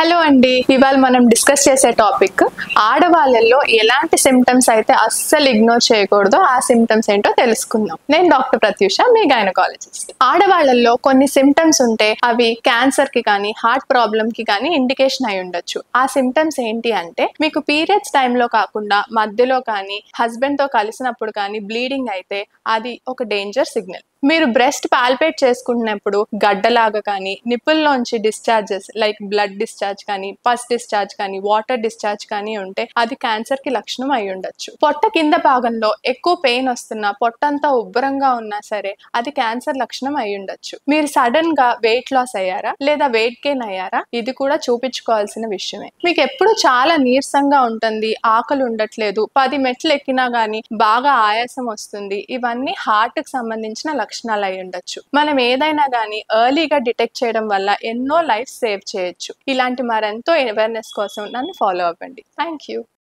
Hello అండి, ఇవాళ మనం డిస్కస్ చేసే టాపిక్ ఆడవాళ్ళల్లో ఎలాంటి సిమ్టమ్స్ అయితే అస్సలు ఇగ్నోర్ చేయకూడదో ఆ సిమ్టమ్స్ ఏంటో తెలుసుకుందాం. నేను డాక్టర్ ప్రత్యూష, మీ గైనకాలజిస్ట్. ఆడవాళ్ళల్లో కొన్ని సిమ్టమ్స్ ఉంటే అవి క్యాన్సర్ కి కానీ హార్ట్ ప్రాబ్లమ్ కి కానీ ఇండికేషన్ అయి ఉండొచ్చు. ఆ సిమ్టమ్స్ ఏంటి అంటే, మీకు పీరియడ్స్ టైంలో కాకుండా మధ్యలో కానీ హస్బెండ్ తో కలిసినప్పుడు కానీ బ్లీడింగ్ అయితే అది ఒక డేంజర్ సిగ్నల్. మీరు బ్రెస్ట్ పాల్పేట్ చేసుకుంటున్నప్పుడు గడ్డలాగా కానీ నిప్పుల్లోంచి డిశ్చార్జెస్ లైక్ బ్లడ్ డిశ్చార్జ్ కానీ పస్ డిశ్చార్జ్ కానీ వాటర్ డిశ్చార్జ్ కానీ ఉంటే అది క్యాన్సర్ కి లక్షణం అయి ఉండొచ్చు. పొట్ట కింద భాగంలో ఎక్కువ పెయిన్ వస్తున్నా, పొట్టంతా ఉబ్బరంగా ఉన్నా సరే అది క్యాన్సర్ లక్షణం అయి ఉండొచ్చు. మీరు సడన్ గా వెయిట్ లాస్ అయ్యారా లేదా వెయిట్ గెయిన్ అయ్యారా, ఇది కూడా చూపించుకోవాల్సిన విషయమే. మీకు ఎప్పుడు చాలా నీరసంగా ఉంటుంది, ఆకలి ఉండట్లేదు, 10 మెట్లు ఎక్కినా గానీ బాగా ఆయాసం వస్తుంది, ఇవన్నీ హార్ట్ కి సంబంధించిన లక్షణాలు అయి ఉండొచ్చు. మనం ఏదైనా కానీ ఎర్లీగా డిటెక్ట్ చేయడం వల్ల ఎన్నో లైఫ్ సేవ్ చేయొచ్చు. ఇలాంటి మరెంతో అవేర్నెస్ కోసం నన్ను ఫాలో అవ్వండి. Thank you.